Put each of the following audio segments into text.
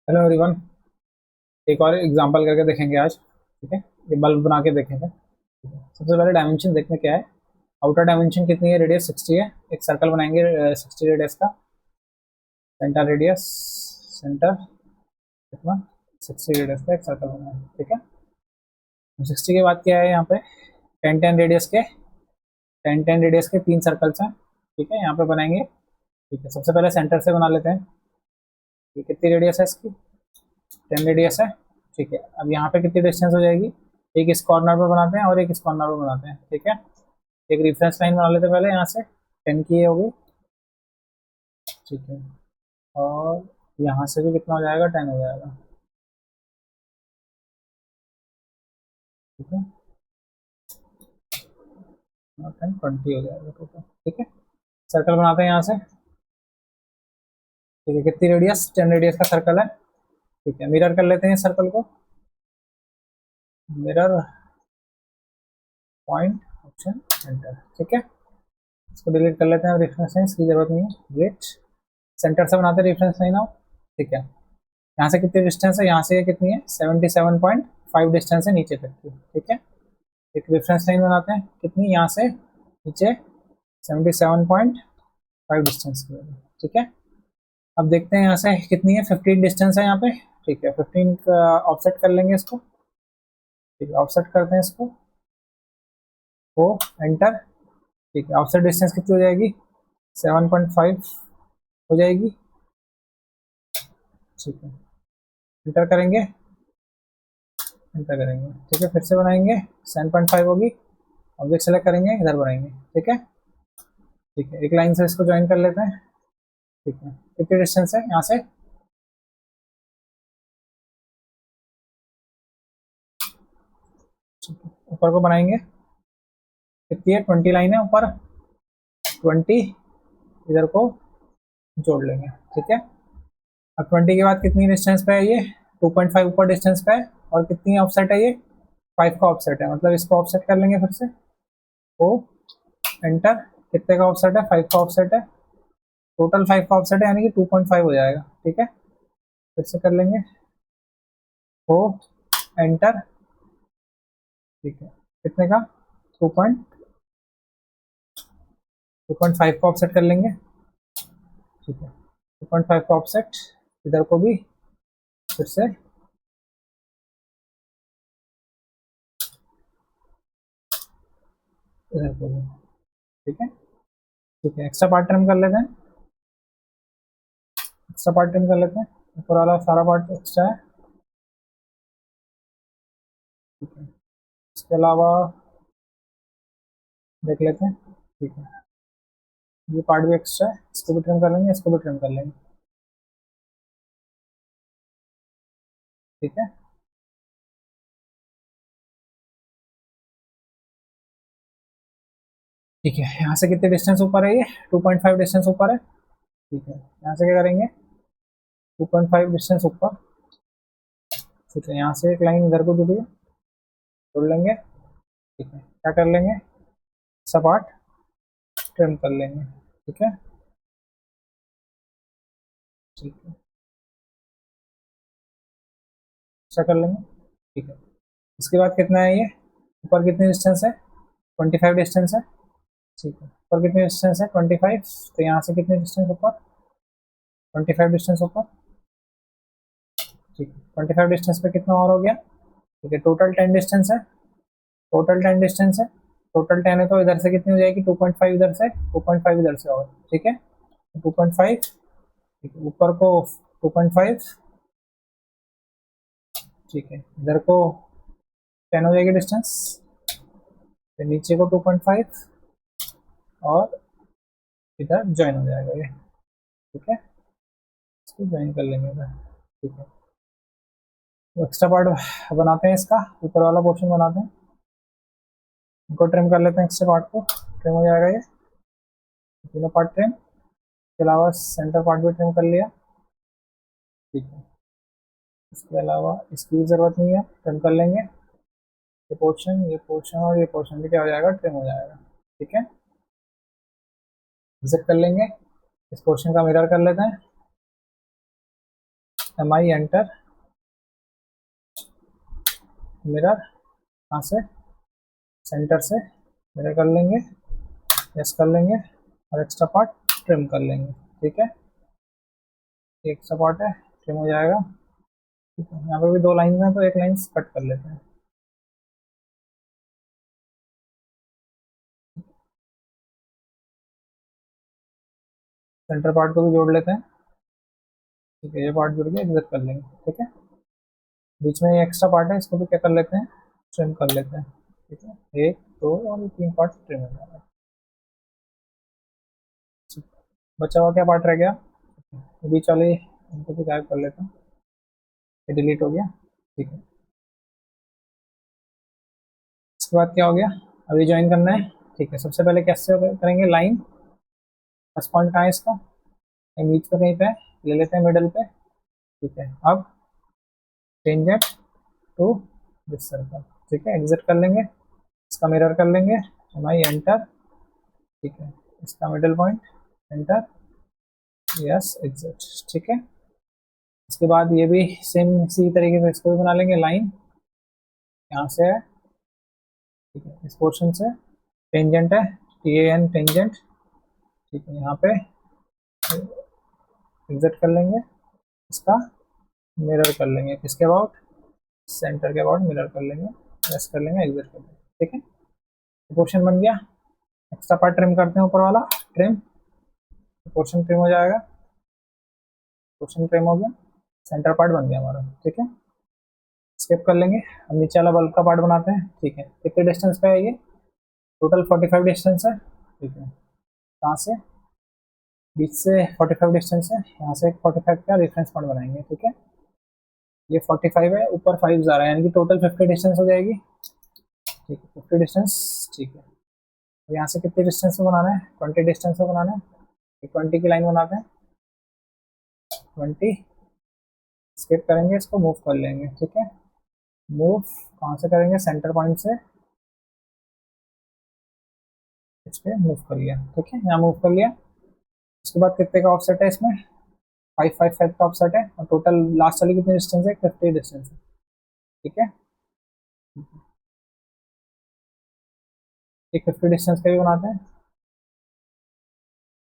Hello everyone. एक और example करके देखेंगे आज। ठीक है, ये बल्ब बना के देखेंगे। ठीक है, सबसे पहले डायमेंशन देखने क्या है। आउटर डायमेंशन कितनी है, रेडियस 60 है। एक सर्कल बनाएंगे 60 रेडियस का। सेंटर रेडियस, सेंटर कितना, 60 रेडियस का एक सर्कल बनाएंगे। ठीक है, 60 के बाद क्या है यहाँ पे, 10 10 रेडियस के, 10 10 रेडियस के तीन सर्कल्स हैं। ठीक है, यहाँ पे बनाएंगे। ठीक है, सबसे पहले सेंटर से बना लेते हैं। ये कितनी रेडियस है इसकी, 10 रेडियस है। ठीक है, अब यहाँ पे कितनी डिस्टेंस हो जाएगी, एक इस कॉर्नर पर बनाते हैं और एक इस कॉर्नर पर बनाते हैं। ठीक है, एक रेफरेंस लाइन बना लेते हैं पहले यहाँ से, 10 की ये होगी। ठीक है, और यहाँ से भी कितना हो जाएगा, 10 हो जाएगा। ठीक है, 10 20 हो जाएगा टोटल। ठीक है, सर्कल बनाते हैं यहाँ से। ठीक है, कितनी रेडियस, 10 रेडियस का सर्कल है। ठीक है, मिरर कर लेते हैं सर्कल को, मिरर पॉइंट ऑप्शन एंटर। ठीक है, इसको डिलीट कर लेते हैं, रेफरेंस लाइन की जरूरत नहीं है, डिलीट। सेंटर से बनाते हैं रेफरेंस लाइन आओ। ठीक है, यहाँ से कितनी डिस्टेंस है, यहाँ से ये कितनी है, 77.5 डिस्टेंस है नीचे तक की। ठीक है, एक रेफरेंस लाइन बनाते हैं, कितनी, यहाँ से नीचे 77.5 डिस्टेंस की होगी। ठीक है, अब देखते हैं यहाँ से कितनी है, 15 डिस्टेंस है यहाँ पे। ठीक है, 15 का ऑफसेट कर लेंगे इसको। ठीक है, ऑफसेट करते हैं इसको, वो एंटर। ठीक है, ऑफसेट डिस्टेंस कितनी हो जाएगी, 7.5 हो जाएगी। ठीक है, एंटर करेंगे, एंटर करेंगे। ठीक है, फिर से बनाएंगे, 7.5 होगी। ऑब्जेक्ट सेलेक्ट करेंगे, इधर बनाएंगे। ठीक है, ठीक है, एक लाइन से इसको ज्वाइन कर लेते हैं। ठीक है, कितनी डिस्टेंस है यहाँ से, ऊपर को बनाएंगे, कितनी है, 20 लाइन है ऊपर, 20 इधर को जोड़ लेंगे। ठीक है, अब 20 के बाद कितनी डिस्टेंस पे है ये, 2.5 ऊपर डिस्टेंस पे है, और कितनी ऑफसेट है ये, 5 का ऑफसेट है, मतलब इसको ऑफसेट कर लेंगे फिर से, ओ एंटर। कितने का ऑफसेट है, 5 का ऑफसेट है, टोटल 5 का ऑफसेट है, यानी कि 2.5 हो जाएगा। ठीक है, फिर से कर लेंगे, ओ एंटर। ठीक है, कितने का, 2.5 का ऑफसेट कर लेंगे। ठीक है, 2.5 का ऑफसेट, इधर को भी फिर से इधर को भी। ठीक है, ठीक है, एक्स्ट्रा पार्ट ट्रिम कर लेते हैं, एक्स्ट्रा पार्ट ट्रिम कर लेते हैं, ऊपर वाला सारा पार्ट एक्स्ट्रा है। ठीक है, इसके अलावा देख लेते हैं। ठीक है, ये पार्ट भी एक्स्ट्रा है, इसको भी ट्रिम कर लेंगे, इसको भी ट्रिम कर लेंगे। ठीक है, ठीक है, यहाँ से कितने डिस्टेंस ऊपर है ये, 2.5 डिस्टेंस ऊपर है। ठीक है, यहाँ से क्या करेंगे, 2.5 डिस्टेंस ऊपर। ठीक है, यहाँ से एक लाइन इधर को जुड़ी है, जोड़ लेंगे। ठीक है, क्या कर लेंगे, सब पार्ट ट्रिम कर लेंगे। ठीक है, ठीक है, ऐसा कर लेंगे। ठीक है, इसके बाद कितना है ये, ऊपर कितनी डिस्टेंस है, 25 डिस्टेंस है। ठीक है, ऊपर कितनी डिस्टेंस है, 25, तो यहाँ से कितनी डिस्टेंस ऊपर, 25 डिस्टेंस ऊपर। ठीक है, 25 डिस्टेंस पे कितना और हो गया। ठीक है, टोटल 10 डिस्टेंस है, टोटल 10 डिस्टेंस है, टोटल 10 है, तो इधर से कितनी हो जाएगी, 2.5 इधर से, 2.5 इधर से और। ठीक है, 2.5। ठीक है, ऊपर को 2.5। ठीक है, इधर को 10 हो जाएगी डिस्टेंस, फिर नीचे को 2.5, और इधर ज्वाइन हो जाएगा ये। ठीक है, इसको ज्वाइन कर लेंगे इधर। ठीक है, तो एक्स्ट्रा पार्ट बनाते हैं, इसका ऊपर वाला पोर्शन बनाते हैं, इनको ट्रिम कर लेते हैं, एक्स्ट्रा पार्ट को ट्रिम हो जाएगा ये, तीनों पार्ट ट्रिम। इसके अलावा सेंटर पार्ट भी ट्रिम कर लिया। ठीक है, इसके अलावा इसकी भी ज़रूरत नहीं है, ट्रिम कर लेंगे। ये पोर्शन और ये पोर्शन भी क्या हो जाएगा, ट्रिम हो जाएगा। ठीक है, विजिट कर लेंगे, इस पोर्शन का मिरर कर लेते हैं, एम आई एंटर, मिरर कहाँ से, सेंटर से मिरर कर लेंगे, यस कर लेंगे, और एक्स्ट्रा पार्ट ट्रिम कर लेंगे। ठीक है, एक एक्स्ट्रा पार्ट है, ट्रिम हो जाएगा। ठीक है, यहाँ पे भी दो लाइन हैं तो एक लाइन कट कर लेते हैं। सेंटर पार्ट को भी जोड़ लेते हैं। ठीक है, ये पार्ट जुड़ गया, एग्जिट कर लेंगे। ठीक है, बीच में ये एक्स्ट्रा पार्ट है, इसको भी क्या कर लेते हैं, ट्रिम कर लेते हैं। ठीक है, एक दो और तीन पार्ट ट्रिम हो जाएगा। बचा हुआ क्या पार्ट रह गया, बीच वाले इनको भी गायब कर लेते हैं, ये डिलीट हो गया। ठीक है, इसके बाद क्या हो गया, अभी ज्वाइन करना है। ठीक है, सबसे पहले कैसे करेंगे, लाइन फर्स्ट पॉइंट कहाँ है इसका, बीच पे कहीं पे ले लेते हैं, मिडल पे। ठीक है, अब टेंजेंट टू दिस सर्कल। ठीक है, एग्जिट कर लेंगे, इसका मिरर कर लेंगे, हमारी एंटर। ठीक है, इसका middle point enter, yes exit. ठीक है, इसके बाद ये भी सेम इसी तरीके से इसको भी बना लेंगे, लाइन यहाँ से है। ठीक है, इस पोर्शन से टेंजेंट है, टी ए एन टेंजेंट। ठीक है, यहाँ पे एग्जिट कर लेंगे, इसका मिरर कर लेंगे, किसके अबाउट, सेंटर के अबाउट मिरर कर लेंगे, प्रेस कर लेंगे, एग्जिट कर लेंगे। ठीक है, पोर्शन बन गया। एक्स्ट्रा पार्ट ट्रिम करते हैं, ऊपर वाला ट्रिम, पोर्शन ट्रिम हो जाएगा, पोर्शन ट्रिम हो गया, सेंटर पार्ट बन गया हमारा। ठीक है, स्किप कर लेंगे, अब नीचे वाला बल्ब का पार्ट बनाते हैं। ठीक है, कितने डिस्टेंस पे है ये, टोटल 45 डिस्टेंस है। ठीक है, कहाँ से, बीच से 45 डिस्टेंस है, यहाँ से 45 का रेफरेंस पॉइंट बनाएंगे। ठीक है, ये 45 है, ऊपर 5 जा रहा है, यानी कि टोटल 50 डिस्टेंस हो जाएगी। ठीक है, 50 डिस्टेंस। ठीक है, तो यहाँ से कितने डिस्टेंस पे बनाना है, 20 डिस्टेंस पे बनाना है। 20 की लाइन बनाते हैं, 20 स्किप करेंगे, इसको मूव कर लेंगे। ठीक है, मूव कहाँ से करेंगे, सेंटर पॉइंट से इस पे मूव कर लिया। ठीक है, यहाँ मूव कर लिया। उसके बाद कितने का ऑफसेट है इसमें, 555 का ऑफसेट है, और टोटल लास्ट वाली कितनी डिस्टेंस है, 50 डिस्टेंस है। ठीक है, एक 50 डिस्टेंस का भी बनाते हैं,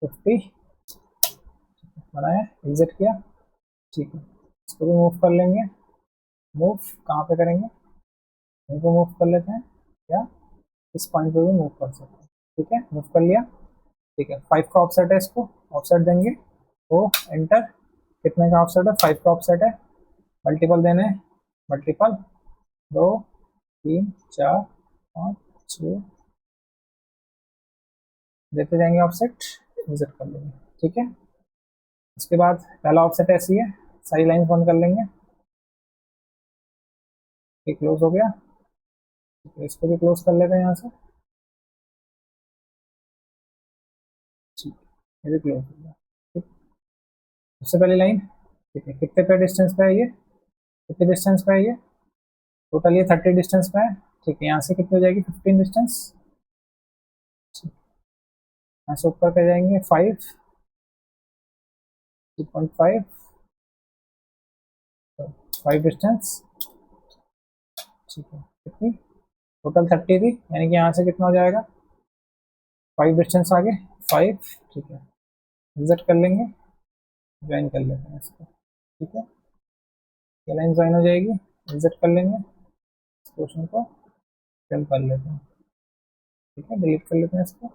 50 बनाया, एग्जिट किया। ठीक है, इसको भी मूव कर लेंगे, मूव कहाँ पे करेंगे, यहीं पे मूव कर लेते हैं, या इस पॉइंट पे भी मूव कर सकते हैं। ठीक है, मूव कर लिया। ठीक है, 5 का ऑफसेट है, इसको ऑफसेट देंगे, तो एंटर, कितने का ऑफसेट है, 5 का ऑफसेट है, मल्टीपल देने हैं, मल्टीपल 2 3 4 5 6 देते जाएंगे ऑफसेट, विजिट कर लेंगे। ठीक है, उसके बाद पहला ऑफसेट ऐसी है, सारी लाइन बंद कर लेंगे, ये क्लोज हो गया। ठीक है, इसको भी क्लोज कर लेते हैं यहाँ से। ठीक, ये भी क्लोज हो गया। ठीक, सबसे पहली लाइन। ठीक है, कितने पे डिस्टेंस पे है ये, कितने डिस्टेंस पे है ये, टोटल ये 30 डिस्टेंस पे है। ठीक है, यहाँ से कितनी हो जाएगी, 15 डिस्टेंस। यहाँ से ऊपर पे जाएंगे 5, 2.5, 5 डिस्टेंस। ठीक है, कितनी, टोटल 30 थी, यानी कि यहाँ से कितना हो जाएगा, 5 डिस्टेंस आगे 5। ठीक है, एग्जिट कर लेंगे, ज्वाइन कर लेते हैं इसको। ठीक है, ये लाइन ज्वाइन हो जाएगी, एग्जिट कर लेंगे, इस पोर्शन को फिल कर लेते हैं। ठीक है, डिलीट कर लेते हैं इसको,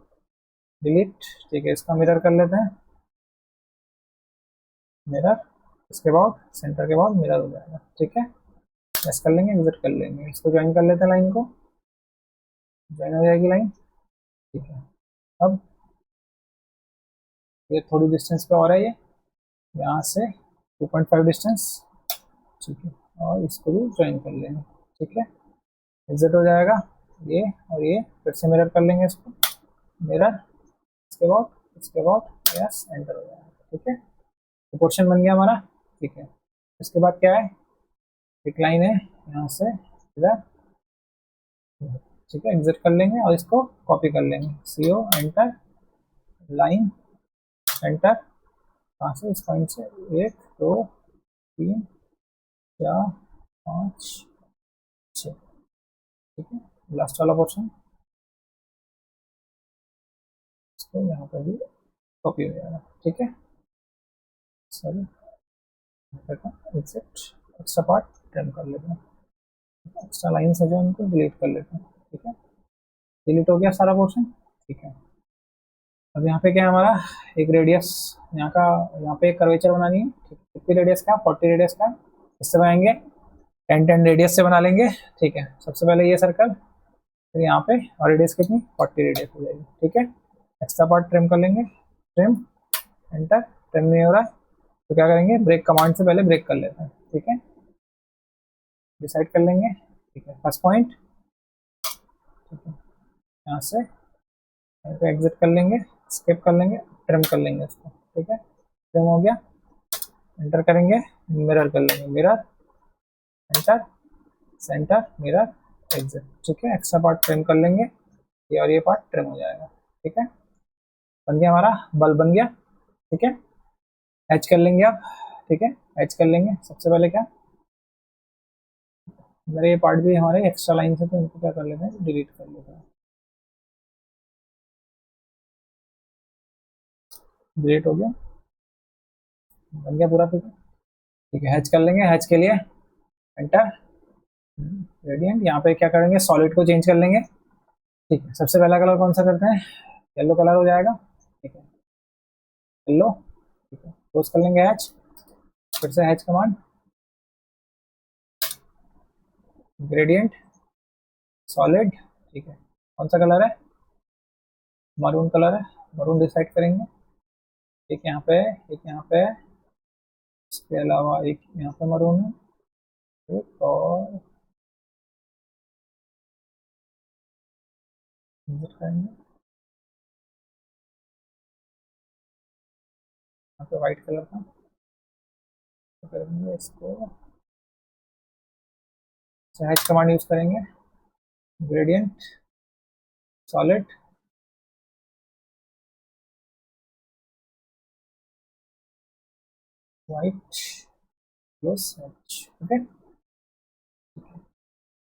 डिलीट। ठीक है, इसका मिरर कर लेते हैं, मिरर, इसके बाद सेंटर के बाद मिरर हो जाएगा। ठीक है, प्रेस कर लेंगे, एग्जिट कर लेंगे, इसको ज्वाइन कर लेते हैं, लाइन को ज्वाइन हो जाएगी लाइन। ठीक है, अब ये थोड़ी डिस्टेंस पे और है, ये यहाँ से 2.5 डिस्टेंस। ठीक है, और इसको भी ज्वाइन कर लेंगे। ठीक है, एग्जिट हो जाएगा ये, और ये फिर से मिरर कर लेंगे इसको, मिरर, इसके बाद यस एंटर हो जाएगा। ठीक है, तो पोर्शन बन गया हमारा। ठीक है, इसके बाद क्या है, एक लाइन है यहाँ से इधर। ठीक है, एग्जिट कर लेंगे और इसको कॉपी कर लेंगे, सी ओ एंटर, लाइन एंटर, कहाँ से, इस पॉइंट से 1 2 3 4 5 6, ठीक है। लास्ट वाला पोर्शन इसको यहाँ पर भी कॉपी हो जाएगा, ठीक है। Sorry, exit, extra part trim कर लेते हैं, एक्स्ट्रा लाइन है जो उनको डिलीट कर लेते हैं, ठीक है। डिलीट हो गया सारा पोर्शन, ठीक है। अब यहाँ पे क्या है हमारा, एक रेडियस यहाँ का, यहाँ पे एक कर्वेचर बनानी है, ठीक है। कितनी रेडियस का, 40 रेडियस का, इससे बनाएंगे 10 रेडियस से बना लेंगे, ठीक है। सबसे पहले ये सर्कल, फिर यहाँ पे, और रेडियस कितनी, 40 रेडियस हो जाएगी, ठीक है। एक्स्ट्रा पार्ट ट्रिम कर लेंगे, ट्रिम, एंटर, ट्रिम नहीं हो रहा है तो क्या करेंगे, ब्रेक कमांड से पहले ब्रेक कर लेते हैं, ठीक है। डिसाइड कर लेंगे, ठीक है, फर्स्ट पॉइंट, ठीक है। यहाँ से यहाँ पे एग्जिट कर लेंगे, स्किप कर लेंगे, ट्रिम कर लेंगे इसको, ठीक है। ट्रिम हो गया, एंटर करेंगे, मिरर कर लेंगे, mirror, enter, centre, mirror, exit, ठीक है। एक्स्ट्रा पार्ट ट्रिम कर लेंगे, ये और ये पार्ट ट्रिम हो जाएगा, ठीक है। बन गया हमारा बल्ब, बन गया, ठीक है। एच कर लेंगे आप, ठीक है, एच कर लेंगे। सबसे पहले क्या, मेरे ये पार्ट भी हमारे एक्स्ट्रा लाइन से, तो इनको क्या कर लेते हैं, डिलीट कर लेते हैं। डिलीट हो गया, बन गया पूरा, ठीक है। हैच कर लेंगे, हैच के लिए एंटर, ग्रेडियंट, यहाँ पे क्या करेंगे, सॉलिड को चेंज कर लेंगे, ठीक है। सबसे पहला कलर कौन सा करते हैं, येलो कलर हो जाएगा, ठीक है, येलो, ठीक है। क्लोज कर लेंगे हैच, फिर से हैच कमांड, ग्रेडियंट, सॉलिड, ठीक है। कौन सा कलर है, मरून कलर है, मरून डिसाइड करेंगे, एक यहाँ पे, एक यहाँ पे, इसके अलावा एक यहाँ पे मरून है, एक और करेंगे, यहाँ पे व्हाइट कलर का, तो करेंगे इसको, हैच कमांड यूज करेंगे, gradient, solid, white, plus H, okay.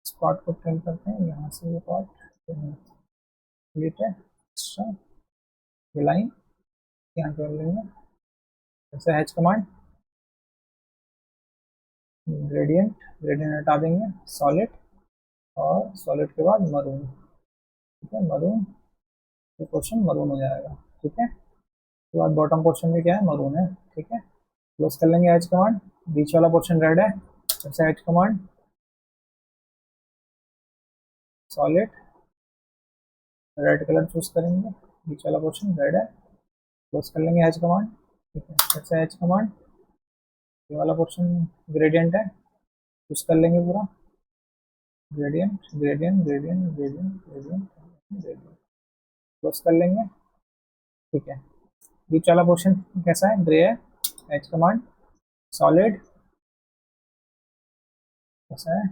इस पार्ट को प्रिंट करते हैं, यहाँ से ये पार्ट डिलीट है, एक्स्ट्रा, ये लाइन यहाँ कर लेंगे, जैसे हैच कमांड, ग्रेडियंट, ग्रेडियंट हटा देंगे, सॉलिड, और सॉलिड के बाद मरून, ठीक है, मरून, ये पोर्शन मरून हो जाएगा, ठीक है। उसके बाद बॉटम पोर्शन में क्या है, मरून है, ठीक है। क्लोज कर लेंगे हैच कमांड, बीच वाला पोर्शन रेड है, जैसे hatch command, solid, red colour choose करेंगे, बीच वाला पोर्शन रेड है, क्लोज कर लेंगे हैच कमांड, ठीक है। जैसे हैच कमांड, ये वाला पोर्शन ग्रेडियंट है, चूज कर लेंगे पूरा, gradient, gradient, gradient, gradient, gradient, gradient, close कर लेंगे, ठीक है। बीच वाला पोर्शन कैसा है, ग्रे है, एच कमांड, सॉलिड, कैसा है,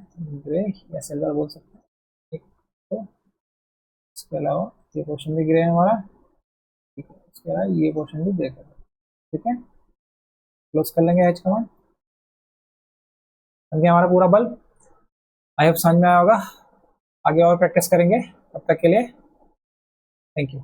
ग्रे या सिल्वर बोल सकते हैं, ठीक। तो इसके अलावा ये पोर्शन भी ग्रे है हमारा, ठीक है। इसके अलावा ये पोर्शन भी ग्रे कर, ठीक है। क्लोज कर लेंगे एच कमांड, बन गया हमारा पूरा बल्ब। आई होप समझ में आया होगा, आगे और प्रैक्टिस करेंगे, तब तक के लिए थैंक यू।